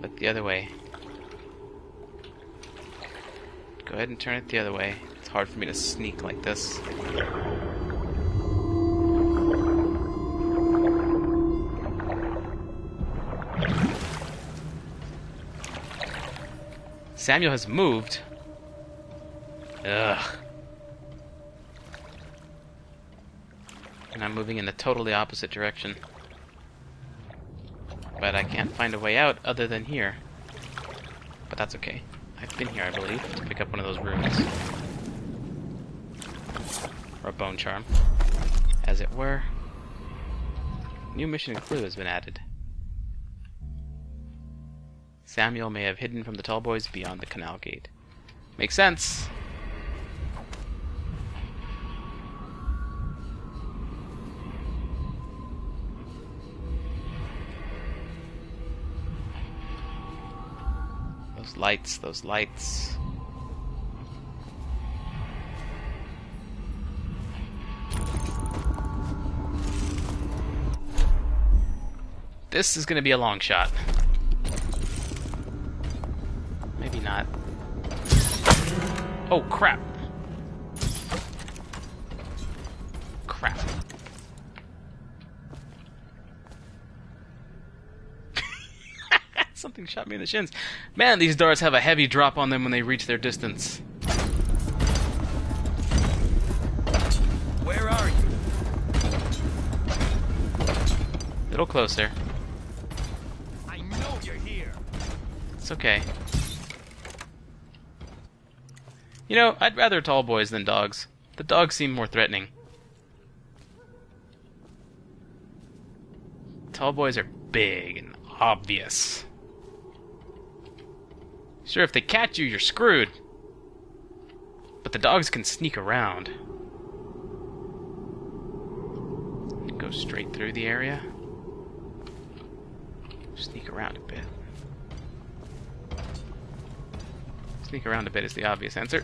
Look the other way. Go ahead and turn it the other way. It's hard for me to sneak like this. Samuel has moved. Ugh. And I'm moving in the totally opposite direction. But I can't find a way out other than here. But that's okay. I've been here, I believe, to pick up one of those runes. Or a bone charm, as it were. New mission and clue has been added. Samuel may have hidden from the tall boys beyond the canal gate. Makes sense! Those lights, those lights. This is gonna be a long shot. Maybe not. Oh, crap! Crap. Something shot me in the shins. Man, these darts have a heavy drop on them when they reach their distance. Where are you? A little closer. I know you're here. It's okay. You know, I'd rather tall boys than dogs. The dogs seem more threatening. Tall boys are big and obvious. Sure, if they catch you, you're screwed. But the dogs can sneak around. Go straight through the area. Sneak around a bit. Sneak around a bit is the obvious answer.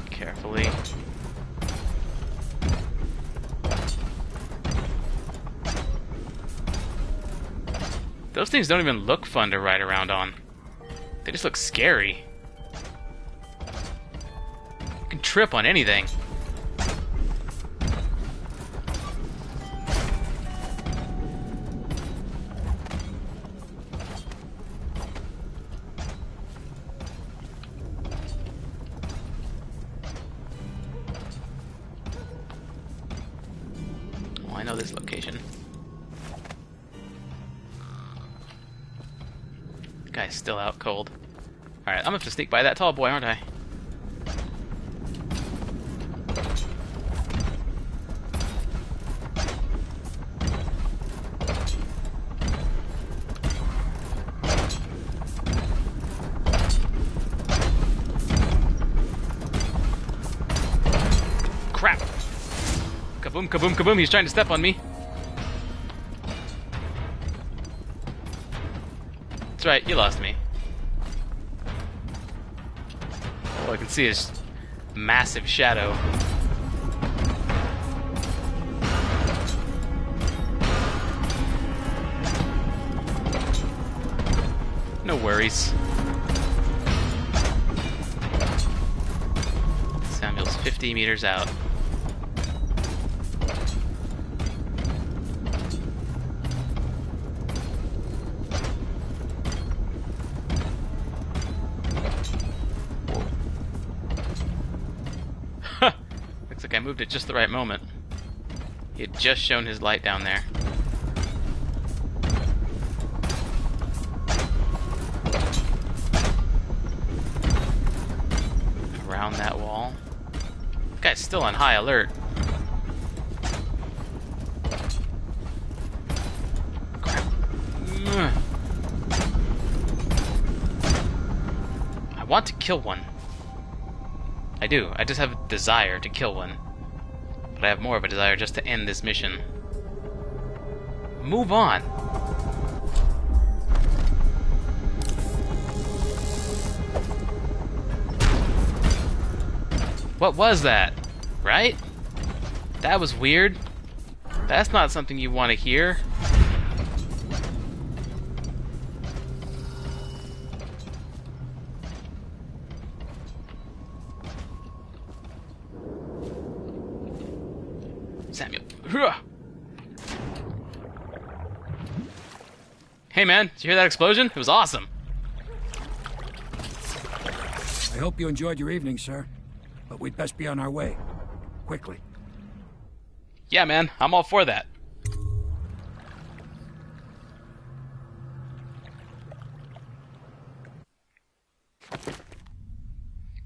Carefully. Those things don't even look fun to ride around on. They just look scary. You can trip on anything. Well, I know this location. Guy's still out cold. Alright, I'm gonna have to sneak by that tall boy, aren't I? Crap! Kaboom, kaboom, kaboom, he's trying to step on me. That's right, you lost me. All I can see is massive shadow. No worries. Samuel's 50 meters out. Looks like I moved at just the right moment. He had just shown his light down there. Around that wall. This guy's still on high alert. Crap. I want to kill one. I do. I just have a desire to kill one. But I have more of a desire just to end this mission. Move on! What was that? Right? That was weird. That's not something you want to hear. Samuel. Hey man, did you hear that explosion? It was awesome. I hope you enjoyed your evening, sir. But we'd best be on our way. Quickly. Yeah man, I'm all for that.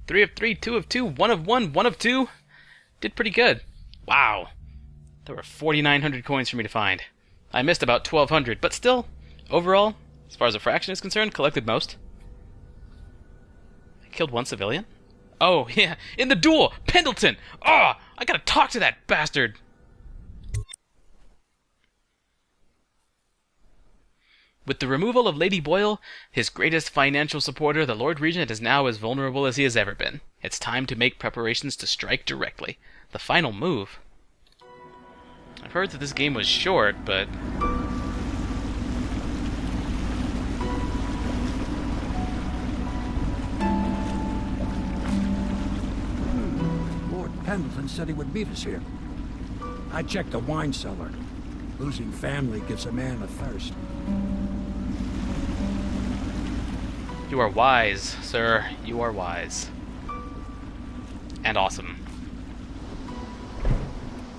Three of three, 2 of 2, 1 of 1, 1 of 2. Did pretty good. Wow. There were 4,900 coins for me to find. I missed about 1,200, but still, overall, as far as a fraction is concerned, collected most. I killed one civilian? Oh, yeah, in the duel! Pendleton! Oh, I gotta talk to that bastard! With the removal of Lady Boyle, his greatest financial supporter, the Lord Regent is now as vulnerable as he has ever been. It's time to make preparations to strike directly. The final move. I've heard that this game was short, but... Lord Pendleton said he would meet us here. I checked the wine cellar. Losing family gives a man a thirst. You are wise, sir. You are wise. And awesome.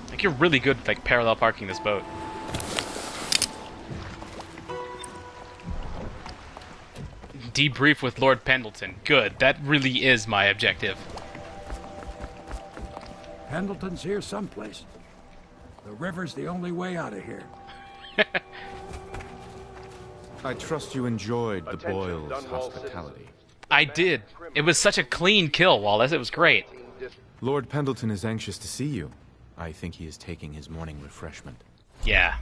Like, you're really good at, like, parallel parking this boat. Debrief with Lord Pendleton. Good. That really is my objective. Pendleton's here someplace. The river's the only way out of here. I trust you enjoyed the Boyle's hospitality. I did. It was such a clean kill, Wallace. It was great. Lord Pendleton is anxious to see you. I think he is taking his morning refreshment. Yeah.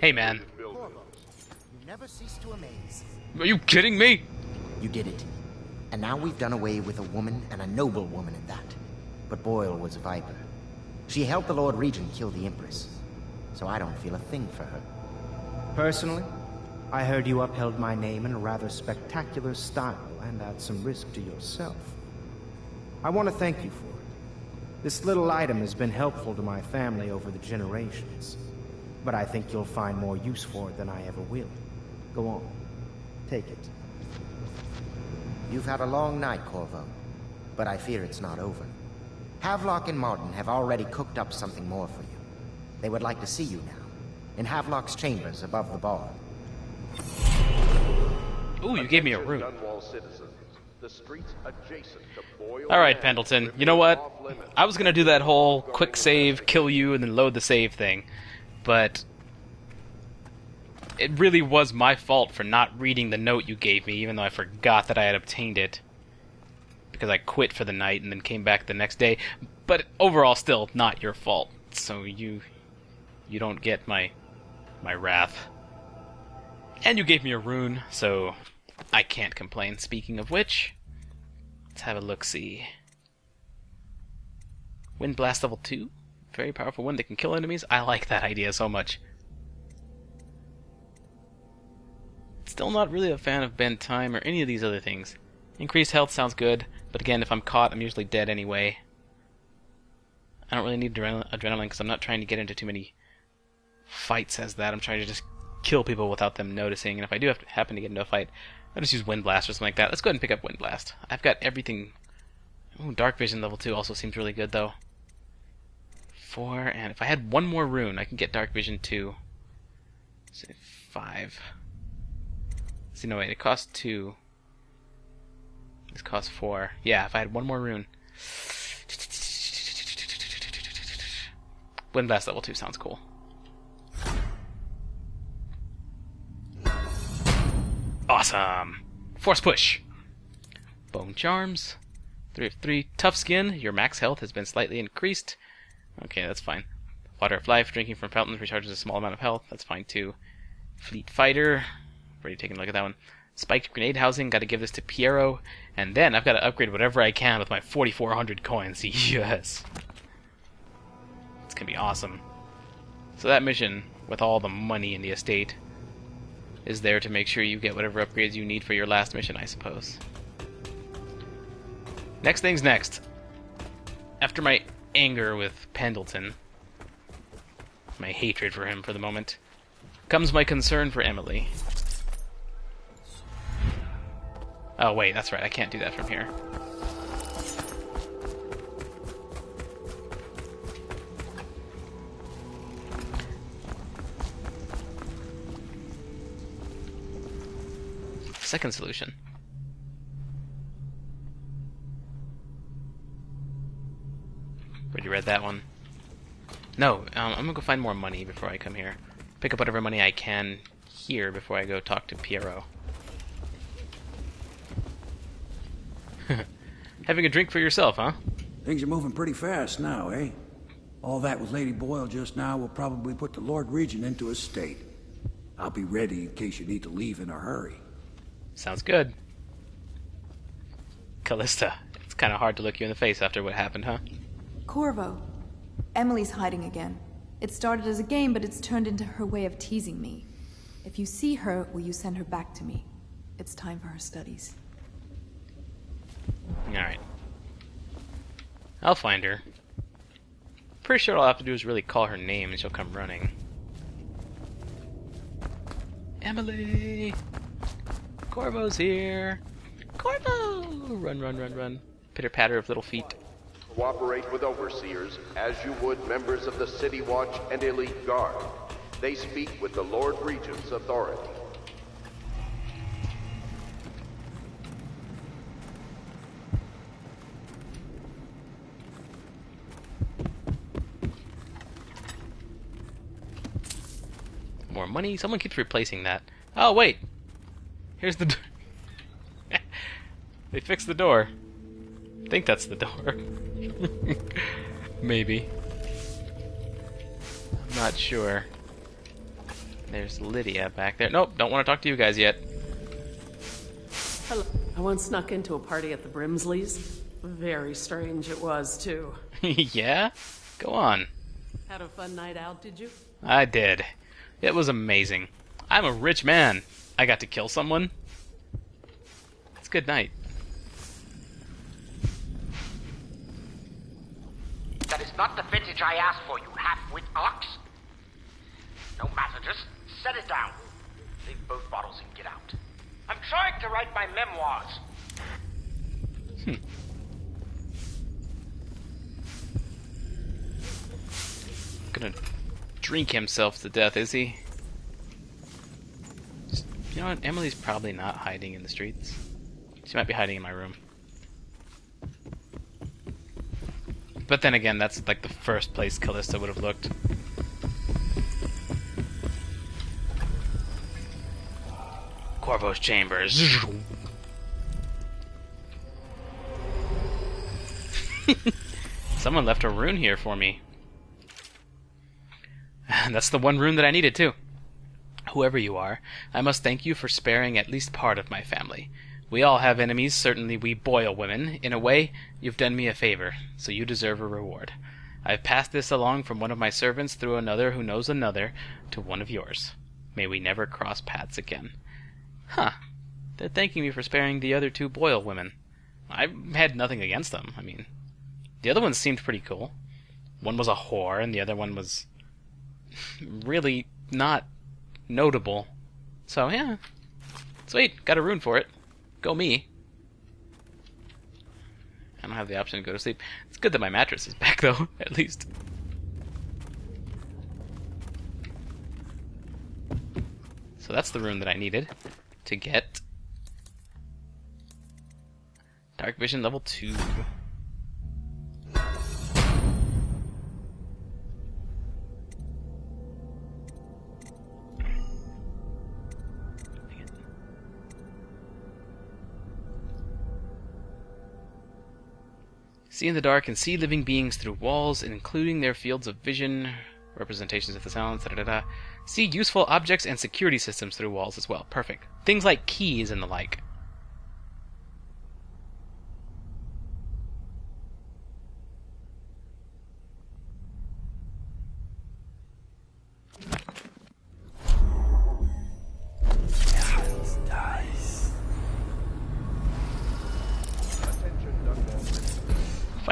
Hey, man. You never cease to amaze. Are you kidding me? You did it. And now we've done away with a woman, and a noble woman at that. But Boyle was a viper. She helped the Lord Regent kill the Empress. So I don't feel a thing for her. Personally, I heard you upheld my name in a rather spectacular style and at some risk to yourself. I want to thank you for it. This little item has been helpful to my family over the generations, but I think you'll find more use for it than I ever will. Go on. Take it. You've had a long night, Corvo, but I fear it's not over. Havelock and Martin have already cooked up something more for you. They would like to see you now, in Havelock's chambers above the bar. Ooh, you gave me a room. Alright, Pendleton, you know what? I was gonna do that whole quick save, kill you, and then load the save thing, but it really was my fault for not reading the note you gave me, even though I forgot that I had obtained it. Because I quit for the night and then came back the next day. But overall, still not your fault. So you don't get my wrath. And you gave me a rune, so I can't complain. Speaking of which, let's have a look-see. Wind Blast level 2. Very powerful wind that can kill enemies. I like that idea so much. Still not really a fan of bend time or any of these other things. Increased health sounds good, but again, if I'm caught, I'm usually dead anyway. I don't really need adrenaline because I'm not trying to get into too many fights as that. I'm trying to just kill people without them noticing, and if I do happen to get into a fight, I'll just use Wind Blast or something like that. Let's go ahead and pick up Wind Blast. I've got everything. Ooh, Dark Vision level 2 also seems really good, though. 4, and if I had one more rune, I can get Dark Vision 2. Say 5. See, no, wait, it costs 2. This costs 4. Yeah, if I had one more rune. Wind Blast level 2 sounds cool. Awesome! Force Push! Bone Charms. 3 of 3. Tough Skin. Your max health has been slightly increased. Okay, that's fine. Water of Life. Drinking from fountains recharges a small amount of health. That's fine too. Fleet Fighter. Already taking a look at that one. Spiked Grenade Housing. Got to give this to Piero. And then I've got to upgrade whatever I can with my 4,400 coins. Yes! upgrades can be awesome. So that mission, with all the money in the estate, is there to make sure you get whatever upgrades you need for your last mission, I suppose. Next thing's next. After my anger with Pendleton, my hatred for him for the moment, comes my concern for Emily. Oh wait, that's right, I can't do that from here. Second solution. Already read that one. No, I'm gonna go find more money before I come here. Pick up whatever money I can here before I go talk to Pierrot. Having a drink for yourself, huh? Things are moving pretty fast now, eh? All that with Lady Boyle just now will probably put the Lord Regent into a state. I'll be ready in case you need to leave in a hurry. Sounds good. Callista, it's kind of hard to look you in the face after what happened, huh? Corvo. Emily's hiding again. It started as a game, but it's turned into her way of teasing me. If you see her, will you send her back to me? It's time for her studies. Alright. I'll find her. Pretty sure all I have to do is really call her name and she'll come running. Emily! Corvo's here! Corvo! Run, run, run, run. Pitter-patter of little feet. Cooperate with overseers as you would members of the City Watch and Elite Guard. They speak with the Lord Regent's authority. More money? Someone keeps replacing that. Oh, wait! Here's the door. They fixed the door. I think that's the door. Maybe. I'm not sure. There's Lydia back there. Nope, don't want to talk to you guys yet. Hello. I once snuck into a party at the Brimsleys. Very strange it was, too. Yeah? Go on. Had a fun night out, did you? I did. It was amazing. I'm a rich man. I got to kill someone. It's a good night. That is not the vintage I asked for, you half-wit ox. No matter, just set it down. Leave both bottles and get out. I'm trying to write my memoirs. Gonna drink himself to death, is he? You know what? Emily's probably not hiding in the streets. She might be hiding in my room. But then again, that's like the first place Callista would have looked. Corvo's chambers. Someone left a rune here for me. That's the one rune that I needed too. Whoever you are, I must thank you for sparing at least part of my family. We all have enemies, certainly we Boyle women. In a way, you've done me a favor, so you deserve a reward. I've passed this along from one of my servants through another who knows another to one of yours. May we never cross paths again. Huh. They're thanking me for sparing the other two Boyle women. I had nothing against them. I mean, the other ones seemed pretty cool. One was a whore, and the other one was really not notable. So, yeah. Sweet. Got a rune for it. Go me. I don't have the option to go to sleep. It's good that my mattress is back, though, at least. So that's the rune that I needed to get Dark Vision level 2. See in the dark and see living beings through walls, including their fields of vision, representations of the sounds, da-da-da-da. See useful objects and security systems through walls as well. Perfect. Things like keys and the like.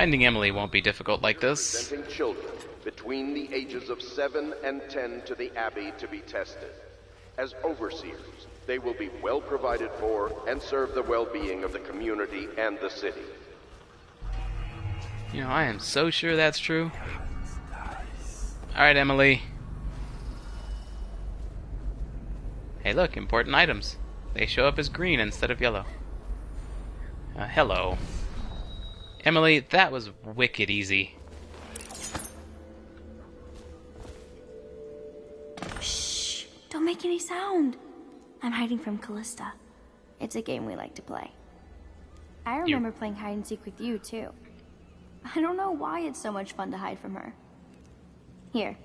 Finding Emily won't be difficult like this. Presenting children between the ages of 7 and 10 to the Abbey to be tested. As overseers, they will be well provided for and serve the well-being of the community and the city. You know, I am so sure that's true. Alright, Emily. Hey look, important items. They show up as green instead of yellow. Hello. Emily, that was wicked easy. Shh! Don't make any sound. I'm hiding from Callista. It's a game we like to play. I remember playing hide and seek with you, too. I don't know why it's so much fun to hide from her. Here.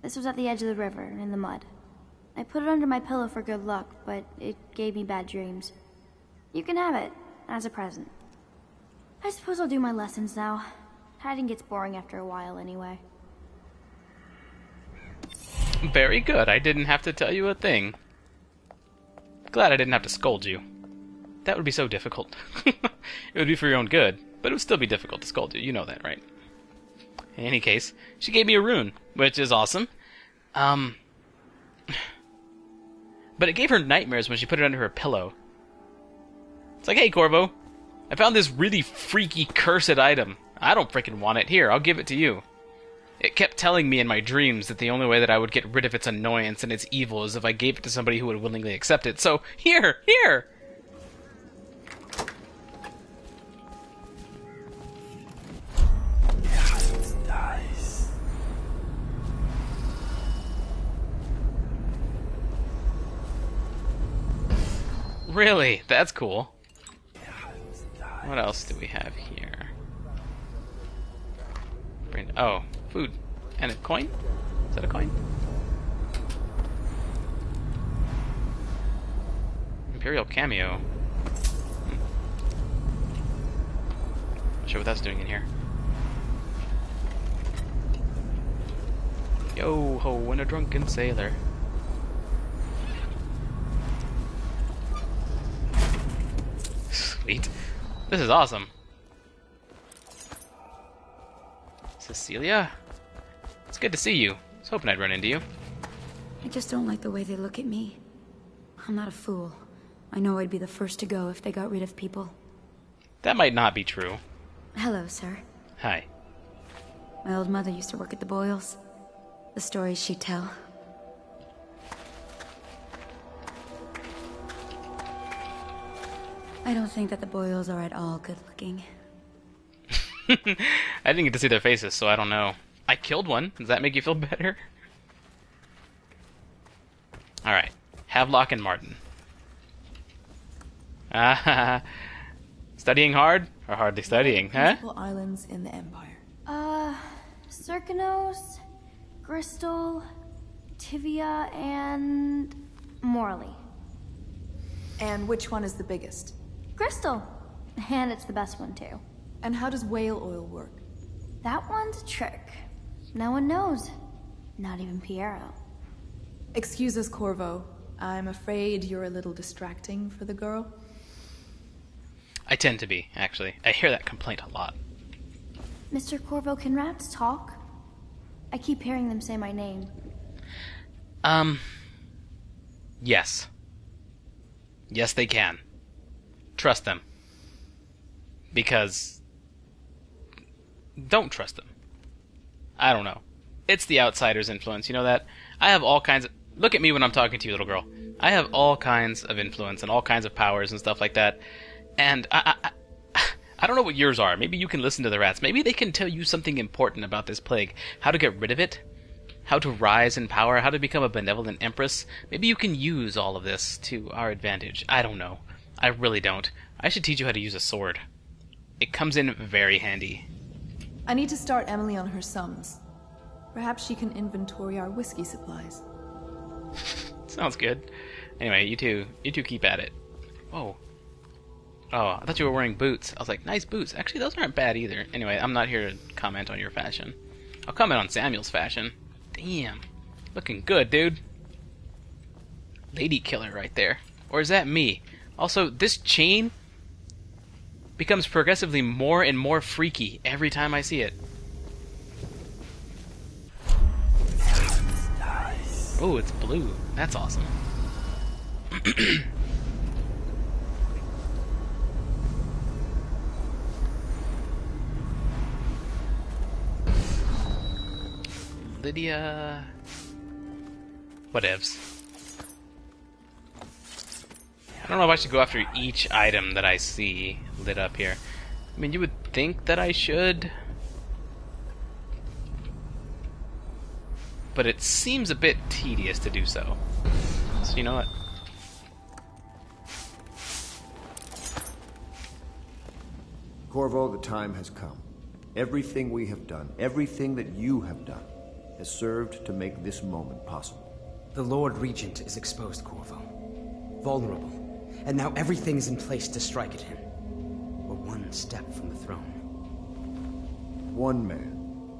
This was at the edge of the river, in the mud. I put it under my pillow for good luck, but it gave me bad dreams. You can have it, as a present. I suppose I'll do my lessons now. Hiding gets boring after a while anyway. Very good. I didn't have to tell you a thing. Glad I didn't have to scold you. That would be so difficult. It would be for your own good, but it would still be difficult to scold you. You know that, right? In any case, she gave me a rune, which is awesome. But it gave her nightmares when she put it under her pillow. It's like, hey, Corvo, I found this really freaky, cursed item. I don't freaking want it. Here, I'll give it to you. It kept telling me in my dreams that the only way that I would get rid of its annoyance and its evil is if I gave it to somebody who would willingly accept it. So, here! Nice. Really? That's cool. What else do we have here? Oh, food. And a coin? Is that a coin? Imperial cameo. Not sure what that's doing in here. Yo ho, and a drunken sailor. Sweet. This is awesome. Cecilia? It's good to see you. I was hoping I'd run into you. I just don't like the way they look at me. I'm not a fool. I know I'd be the first to go if they got rid of people. That might not be true. Hello, sir. Hi. My old mother used to work at the Boyles. The stories she'd tell. I don't think that the Boyles are at all good looking. I didn't get to see their faces, so I don't know. I killed one. Does that make you feel better? Alright. Havelock and Martin. Studying hard? Or hardly studying, huh? Principal islands in the Empire. Circanos, Bristol, Tivia, and Morley. And which one is the biggest? Crystal. And it's the best one, too. And how does whale oil work? That one's a trick. No one knows. Not even Piero. Excuse us, Corvo. I'm afraid you're a little distracting for the girl. I tend to be, actually. I hear that complaint a lot. Mr. Corvo, can rats talk? I keep hearing them say my name. Yes. Yes, they can. Trust them. Because... don't trust them. I don't know. It's the outsider's influence, you know that? I have all kinds of... Look at me when I'm talking to you, little girl. I have all kinds of influence and all kinds of powers and stuff like that. And I don't know what yours are. Maybe you can listen to the rats. Maybe they can tell you something important about this plague. How to get rid of it. How to rise in power. How to become a benevolent empress. Maybe you can use all of this to our advantage. I don't know. I really don't. I should teach you how to use a sword. It comes in very handy. I need to start Emily on her sums. Perhaps she can inventory our whiskey supplies. Sounds good. Anyway, you two keep at it. Whoa. Oh, I thought you were wearing boots. I was like, nice boots. Actually, those aren't bad either. Anyway, I'm not here to comment on your fashion. I'll comment on Samuel's fashion. Damn. Looking good, dude. Lady killer right there. Or is that me? Also, this chain becomes progressively more and more freaky every time I see it. Oh, it's blue. That's awesome. Lydia... Whatevs. I don't know if I should go after each item that I see lit up here. I mean, you would think that I should. But it seems a bit tedious to do so. So you know what? Corvo, the time has come. Everything we have done, everything that you have done, has served to make this moment possible. The Lord Regent is exposed, Corvo. Vulnerable. And now everything is in place to strike at him. We're one step from the throne. One man,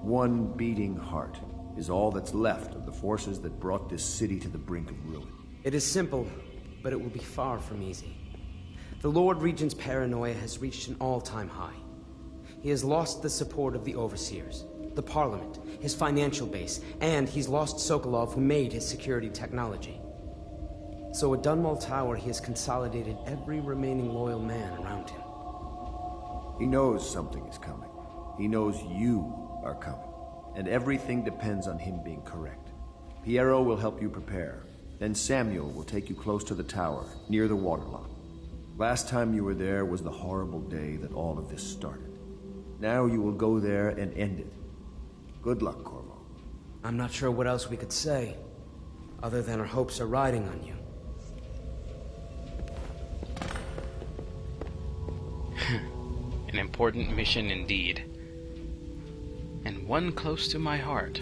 one beating heart, is all that's left of the forces that brought this city to the brink of ruin. It is simple, but it will be far from easy. The Lord Regent's paranoia has reached an all-time high. He has lost the support of the Overseers, the Parliament, his financial base, and he's lost Sokolov, who made his security technology. So at Dunwall Tower, he has consolidated every remaining loyal man around him. He knows something is coming. He knows you are coming. And everything depends on him being correct. Piero will help you prepare. Then Samuel will take you close to the tower, near the waterlock. Last time you were there was the horrible day that all of this started. Now you will go there and end it. Good luck, Corvo. I'm not sure what else we could say, other than our hopes are riding on you. An important mission indeed. And one close to my heart.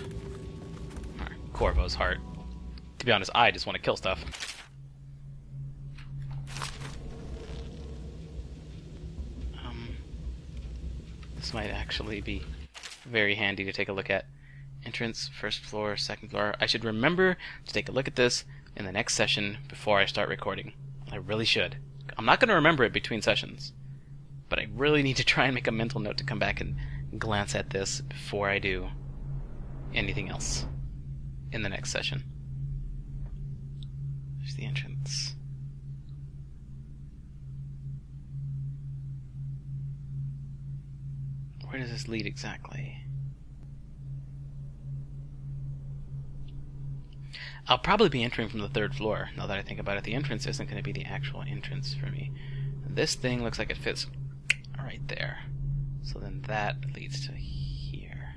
Or Corvo's heart. To be honest, I just want to kill stuff. This might actually be very handy to take a look at. Entrance, first floor, second floor. I should remember to take a look at this in the next session before I start recording. I really should. I'm not going to remember it between sessions, but I really need to try and make a mental note to come back and glance at this before I do anything else in the next session. There's the entrance. Where does this lead exactly? I'll probably be entering from the third floor. Now that I think about it, the entrance isn't going to be the actual entrance for me. This thing looks like it fits right there. So then that leads to here.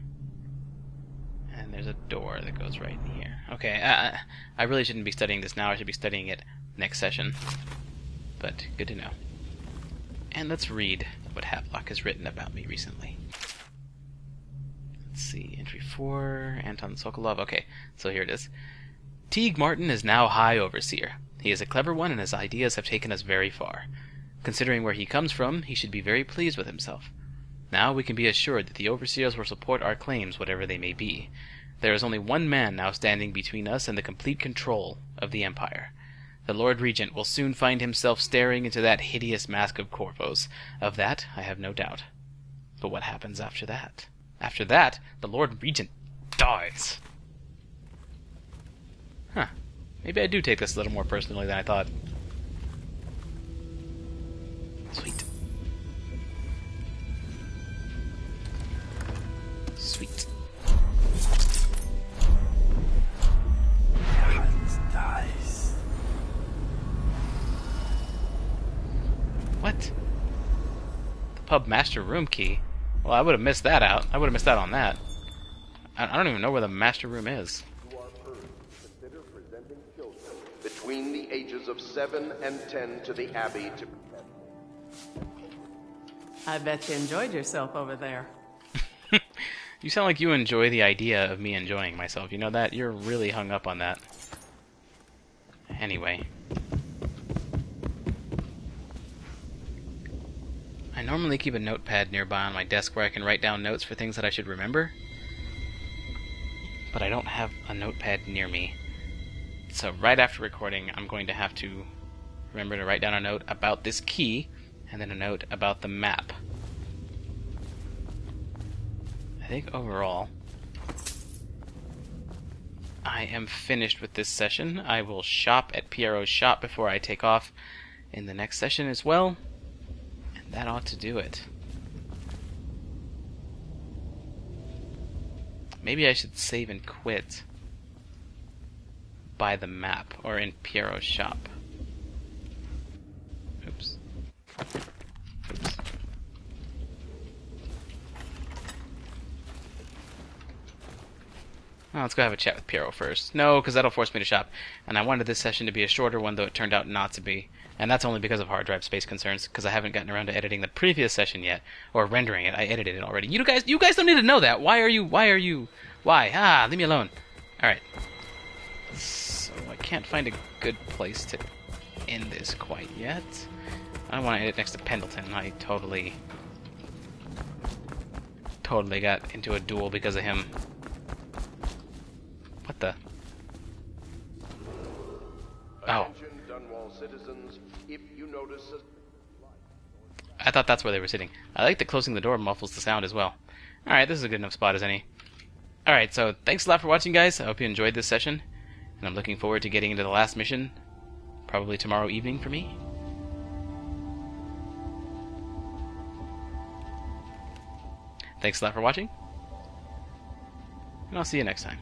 And there's a door that goes right in here. Okay, I really shouldn't be studying this now. I should be studying it next session. But good to know. And let's read what Havelock has written about me recently. Let's see, entry 4, Anton Sokolov. Okay, so here it is. Teague Martin is now High Overseer. He is a clever one, and his ideas have taken us very far. Considering where he comes from, he should be very pleased with himself. Now we can be assured that the Overseers will support our claims, whatever they may be. There is only one man now standing between us and the complete control of the Empire. The Lord Regent will soon find himself staring into that hideous mask of Corvo's. Of that, I have no doubt. But what happens after that? After that, the Lord Regent dies. Huh. Maybe I do take this a little more personally than I thought. Sweet. Sweet. Nice. What? The pub master room key? Well, I would have missed that out. I would have missed out on that. I don't even know where the master room is. Between the ages of 7 and 10 to the Abbey to... I bet you enjoyed yourself over there. You sound like you enjoy the idea of me enjoying myself. You know that? You're really hung up on that. Anyway. I normally keep a notepad nearby on my desk where I can write down notes for things that I should remember. But I don't have a notepad near me. So right after recording, I'm going to have to remember to write down a note about this key and then a note about the map. I think overall I am finished with this session. I will shop at Piero's shop before I take off in the next session as well, and that ought to do it. Maybe I should save and quit by the map or in Piero's shop. Oops. Oops. Well, let's go have a chat with Piero first. No, because that'll force me to shop. And I wanted this session to be a shorter one, though it turned out not to be. And that's only because of hard drive space concerns, because I haven't gotten around to editing the previous session yet. Or rendering it. I edited it already. You guys don't need to know that. Why? Leave me alone. Alright. So, I can't find a good place to end this quite yet. I don't want to end it next to Pendleton. I totally got into a duel because of him. What the? Oh. Dunwall citizens, if you notice I thought that's where they were sitting. I like that closing the door muffles the sound as well. Alright, this is a good enough spot as any. Alright, so thanks a lot for watching, guys. I hope you enjoyed this session. And I'm looking forward to getting into the last mission. Probably tomorrow evening for me. Thanks a lot for watching. And I'll see you next time.